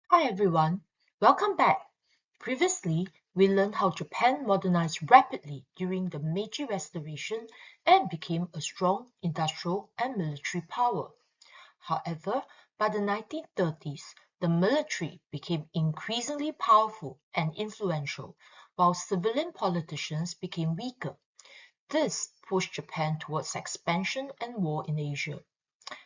Hi everyone, welcome back. Previously, we learned how Japan modernized rapidly during the Meiji Restoration and became a strong industrial and military power. However, by the 1930s, the military became increasingly powerful and influential, while civilian politicians became weaker. This pushed Japan towards expansion and war in Asia.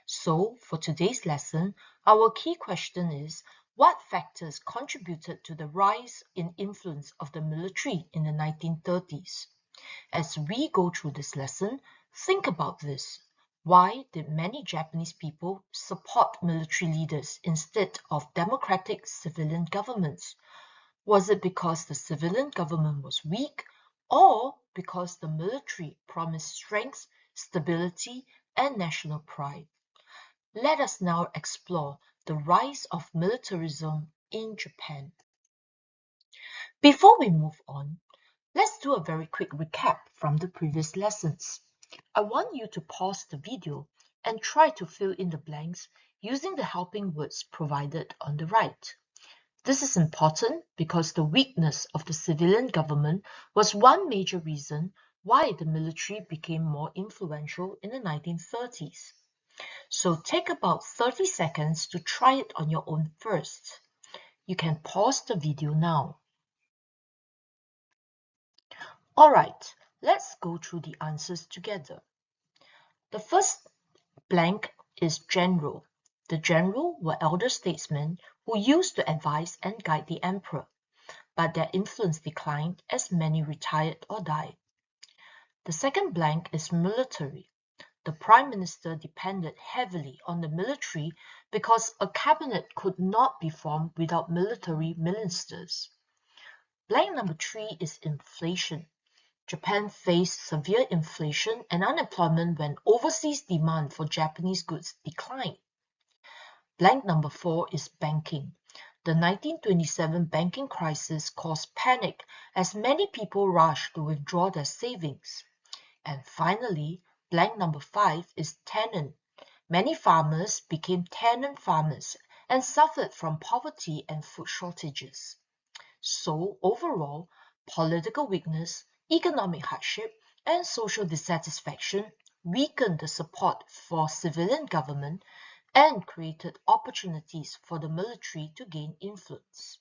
So, for today's lesson, our key question is, what factors contributed to the rise in influence of the military in the 1930s? As we go through this lesson, think about this. Why did many Japanese people support military leaders instead of democratic civilian governments? Was it because the civilian government was weak, or because the military promised strength, stability, and national pride? Let us now explore the rise of militarism in Japan. Before we move on, let's do a very quick recap from the previous lessons. I want you to pause the video and try to fill in the blanks using the helping words provided on the right. This is important because the weakness of the civilian government was one major reason why the military became more influential in the 1930s. So take about 30 seconds to try it on your own first. You can pause the video now. Alright, let's go through the answers together. The first blank is general. The general were elder statesmen who used to advise and guide the emperor, but their influence declined as many retired or died. The second blank is military. The Prime Minister depended heavily on the military because a cabinet could not be formed without military ministers. Blank number 3 is inflation. Japan faced severe inflation and unemployment when overseas demand for Japanese goods declined. Blank number 4 is banking. The 1927 banking crisis caused panic as many people rushed to withdraw their savings. And finally, blank number 5 is tenant. Many farmers became tenant farmers and suffered from poverty and food shortages. So overall, political weakness, economic hardship, and social dissatisfaction weakened the support for civilian government and created opportunities for the military to gain influence.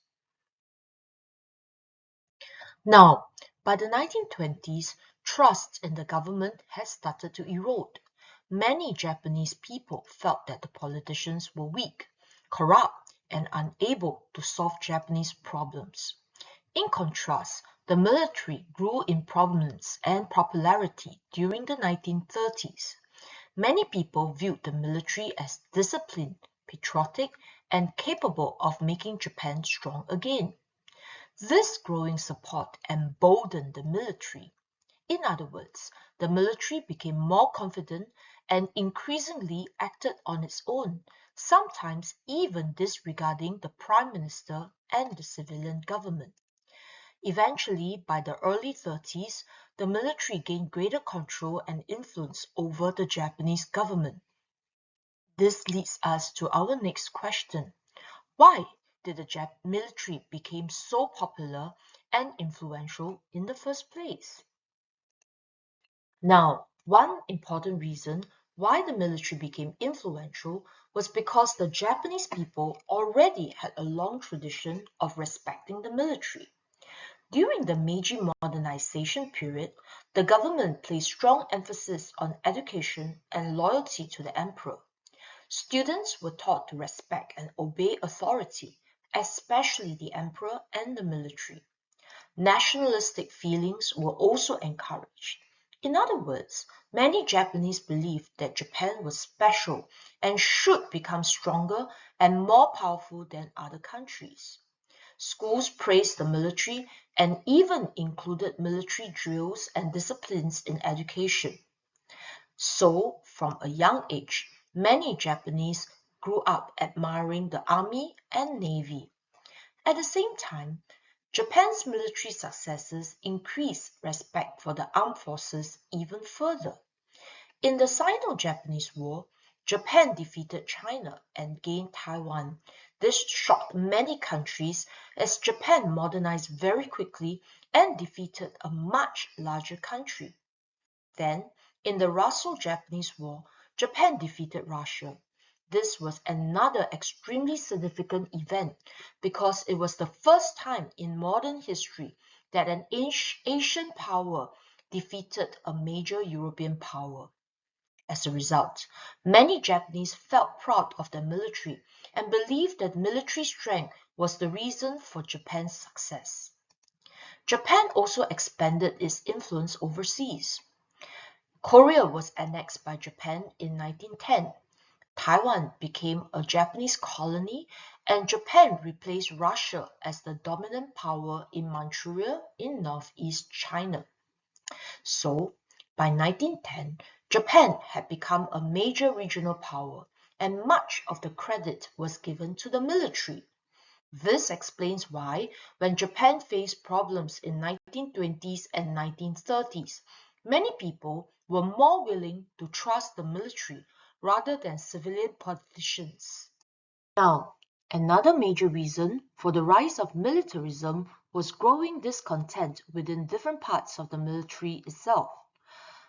Now, by the 1920s, trust in the government had started to erode. Many Japanese people felt that the politicians were weak, corrupt, and unable to solve Japanese problems. In contrast, the military grew in prominence and popularity during the 1930s. Many people viewed the military as disciplined, patriotic, and capable of making Japan strong again. This growing support emboldened the military. In other words, the military became more confident and increasingly acted on its own, sometimes even disregarding the prime minister and the civilian government. Eventually, by the early 30s, the military gained greater control and influence over the Japanese government. This leads us to our next question. Why did the military become so popular and influential in the first place? Now, one important reason why the military became influential was because the Japanese people already had a long tradition of respecting the military. During the Meiji modernization period, the government placed strong emphasis on education and loyalty to the emperor. Students were taught to respect and obey authority, especially the emperor and the military. Nationalistic feelings were also encouraged. In other words, many Japanese believed that Japan was special and should become stronger and more powerful than other countries. Schools praised the military and even included military drills and disciplines in education. So, from a young age, many Japanese grew up admiring the army and navy. At the same time, Japan's military successes increased respect for the armed forces even further. In the Sino-Japanese War, Japan defeated China and gained Taiwan. This shocked many countries as Japan modernized very quickly and defeated a much larger country. Then, in the Russo-Japanese War, Japan defeated Russia. This was another extremely significant event because it was the first time in modern history that an Asian power defeated a major European power. As a result, many Japanese felt proud of their military and believed that military strength was the reason for Japan's success. Japan also expanded its influence overseas. Korea was annexed by Japan in 1910. Taiwan became a Japanese colony, and Japan replaced Russia as the dominant power in Manchuria in northeast China. So, by 1910, Japan had become a major regional power, and much of the credit was given to the military. This explains why, when Japan faced problems in 1920s and 1930s, many people were more willing to trust the military rather than civilian politicians. Now, another major reason for the rise of militarism was growing discontent within different parts of the military itself.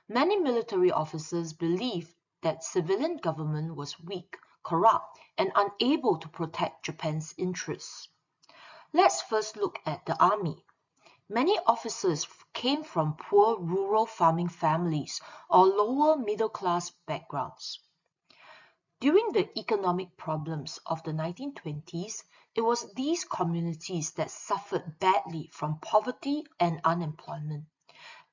Many military officers believed that civilian government was weak, corrupt, and unable to protect Japan's interests. Let's first look at the army. Many officers came from poor rural farming families or lower middle class backgrounds. During the economic problems of the 1920s, it was these communities that suffered badly from poverty and unemployment.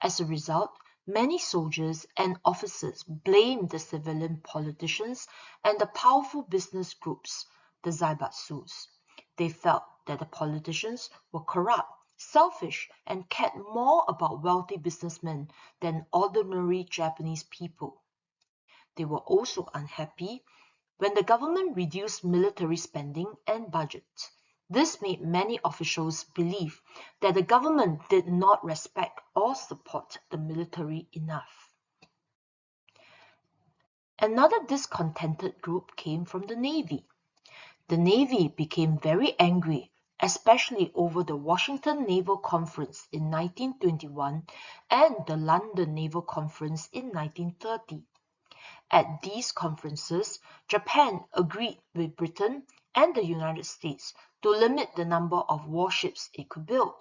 As a result, many soldiers and officers blamed the civilian politicians and the powerful business groups, the zaibatsus. They felt that the politicians were corrupt, selfish, and cared more about wealthy businessmen than ordinary Japanese people. They were also unhappy when the government reduced military spending and budget. This made many officials believe that the government did not respect or support the military enough. Another discontented group came from the Navy. The Navy became very angry, especially over the Washington Naval Conference in 1921 and the London Naval Conference in 1930. At these conferences, Japan agreed with Britain and the United States to limit the number of warships it could build.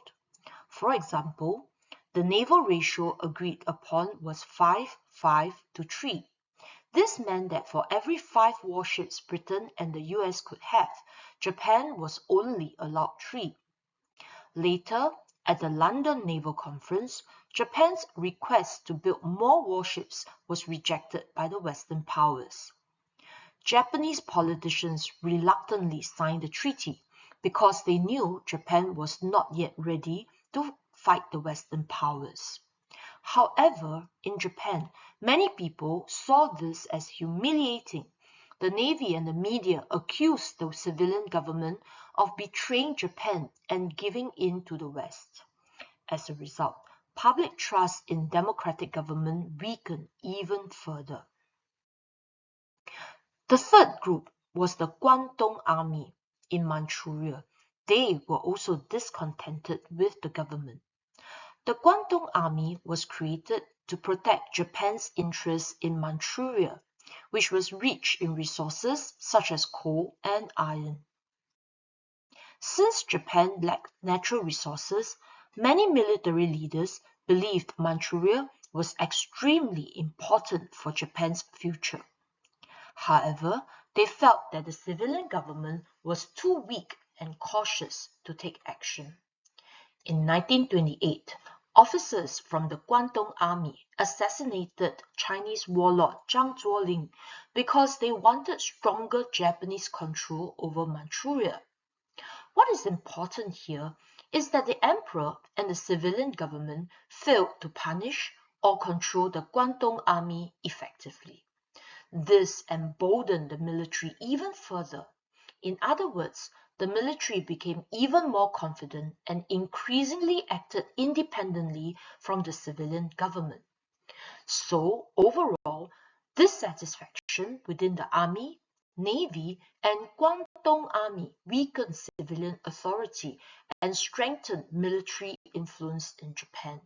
For example, the naval ratio agreed upon was 5:5 to 3. This meant that for every 5 warships Britain and the US could have, Japan was only allowed 3. Later, at the London Naval Conference, Japan's request to build more warships was rejected by the Western powers. Japanese politicians reluctantly signed the treaty because they knew Japan was not yet ready to fight the Western powers. However, in Japan, many people saw this as humiliating. The Navy and the media accused the civilian government of betraying Japan and giving in to the West. As a result, public trust in democratic government weakened even further. The third group was the Guangdong Army in Manchuria. They were also discontented with the government. The Guangdong Army was created to protect Japan's interests in Manchuria, which was rich in resources such as coal and iron. Since Japan lacked natural resources, many military leaders believed Manchuria was extremely important for Japan's future. However, they felt that the civilian government was too weak and cautious to take action. In 1928, officers from the Guangdong Army assassinated Chinese warlord Zhang Zuoling because they wanted stronger Japanese control over Manchuria. What is important here is that the emperor and the civilian government failed to punish or control the Guangdong Army effectively. This emboldened the military even further. In other words, the military became even more confident and increasingly acted independently from the civilian government. So, overall, dissatisfaction within the army, Navy, and Guangdong Army weakened civilian authority and strengthened military influence in Japan.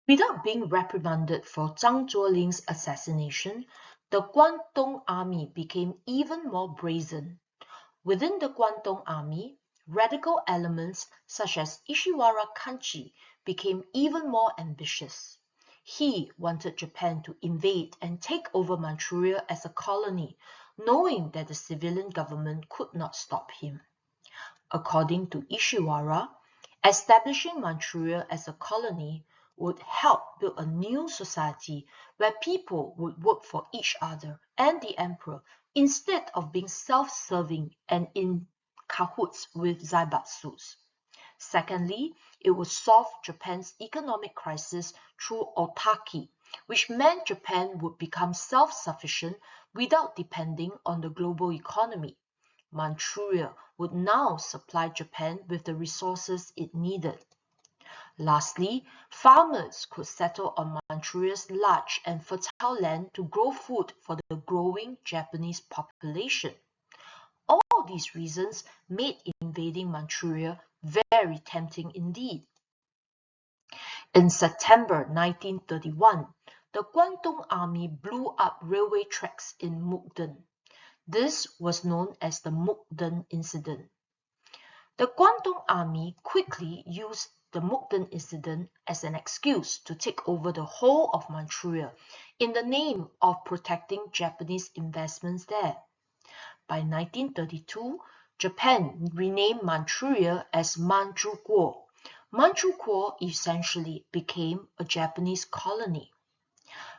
Without being reprimanded for Zhang Zuoling's assassination, the Guangdong Army became even more brazen. Within the Guangdong Army, radical elements such as Ishiwara Kanchi became even more ambitious. He wanted Japan to invade and take over Manchuria as a colony, knowing that the civilian government could not stop him. According to Ishiwara, establishing Manchuria as a colony would help build a new society where people would work for each other and the emperor instead of being self-serving and in cahoots with zaibatsus. Secondly, it would solve Japan's economic crisis through autarky, which meant Japan would become self-sufficient without depending on the global economy. Manchuria would now supply Japan with the resources it needed. Lastly, farmers could settle on Manchuria's large and fertile land to grow food for the growing Japanese population. All these reasons made invading Manchuria very tempting indeed. In September 1931, the Guangdong Army blew up railway tracks in Mukden. This was known as the Mukden Incident. The Guangdong Army quickly used the Mukden Incident as an excuse to take over the whole of Manchuria in the name of protecting Japanese investments there. By 1932, Japan renamed Manchuria as Manchukuo. Manchukuo essentially became a Japanese colony.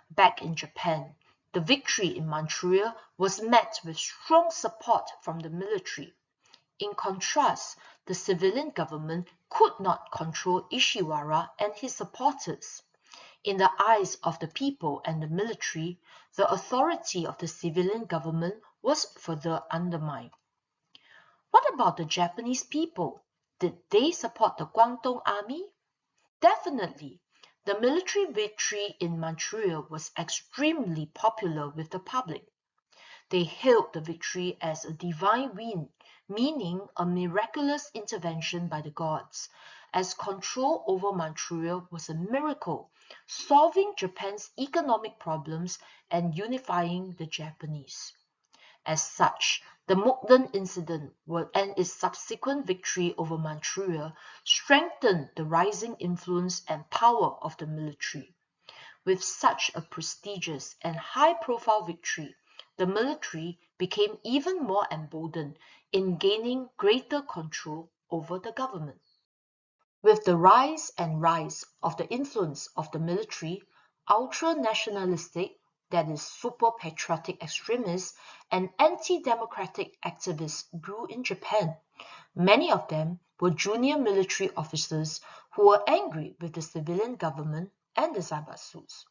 Back in Japan, the victory in Manchuria was met with strong support from the military. In contrast, the civilian government could not control Ishiwara and his supporters. In the eyes of the people and the military, the authority of the civilian government was further undermined. What about the Japanese people? Did they support the Guangdong Army? Definitely. The military victory in Manchuria was extremely popular with the public. They hailed the victory as a divine win, meaning a miraculous intervention by the gods, as control over Manchuria was a miracle, solving Japan's economic problems and unifying the Japanese. As such, the Mukden Incident and its subsequent victory over Manchuria strengthened the rising influence and power of the military. With such a prestigious and high-profile victory, the military became even more emboldened in gaining greater control over the government. With the rise of the influence of the military, ultra-nationalistic, that is super-patriotic extremists and anti-democratic activists grew in Japan. Many of them were junior military officers who were angry with the civilian government and the zaibatsus.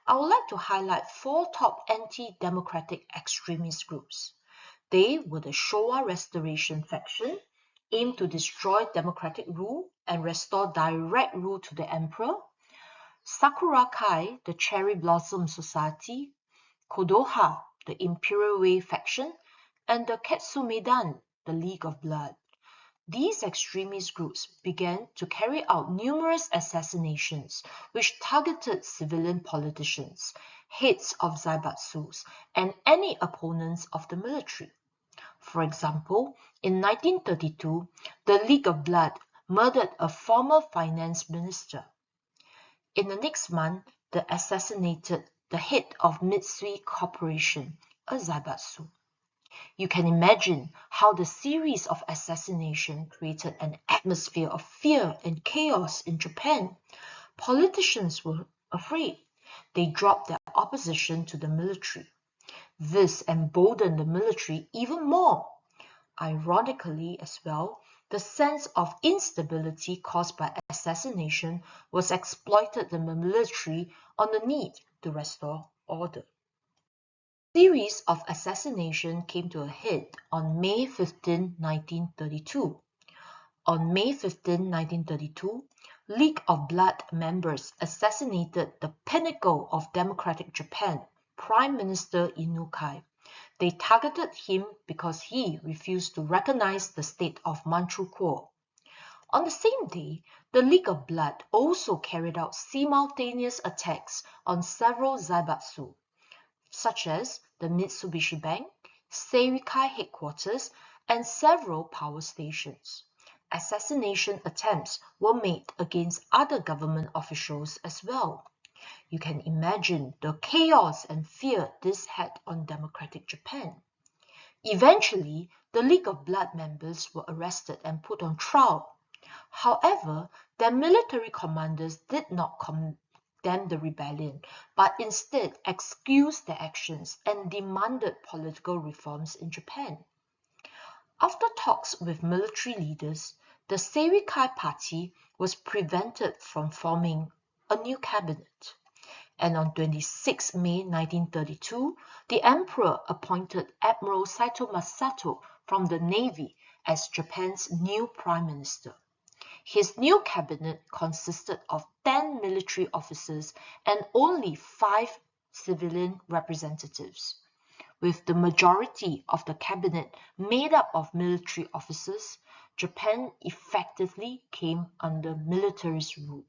I would like to highlight four top anti-democratic extremist groups. They were the Showa Restoration faction, aimed to destroy democratic rule and restore direct rule to the emperor; Sakura Kai, the Cherry Blossom Society; Kodoha, the Imperial Way faction; and the Ketsumedan, the League of Blood. These extremist groups began to carry out numerous assassinations which targeted civilian politicians, heads of zaibatsus, and any opponents of the military. For example, in 1932, the League of Blood murdered a former finance minister. In the next month, they assassinated the head of Mitsui Corporation, a zaibatsu. You can imagine how the series of assassinations created an atmosphere of fear and chaos in Japan. Politicians were afraid. They dropped their opposition to the military. This emboldened the military even more. Ironically as well, the sense of instability caused by assassination was exploited by the military on the need to restore order. The series of assassinations came to a head on May 15, 1932. On May 15, 1932, League of Blood members assassinated the pinnacle of democratic Japan, Prime Minister Inukai. They targeted him because he refused to recognize the state of Manchukuo. On the same day, the League of Blood also carried out simultaneous attacks on several zaibatsu, such as the Mitsubishi Bank, Seirikai headquarters, and several power stations. Assassination attempts were made against other government officials as well. You can imagine the chaos and fear this had on democratic Japan. Eventually, the League of Blood members were arrested and put on trial. However, their military commanders did not condemn the rebellion, but instead excused their actions and demanded political reforms in Japan. After talks with military leaders, the Seirikai party was prevented from forming a new cabinet. And on 26 May 1932, the emperor appointed Admiral Saito Masato from the Navy as Japan's new prime minister. His new cabinet consisted of 10 military officers and only 5 civilian representatives. With the majority of the cabinet made up of military officers, Japan effectively came under militarist rule.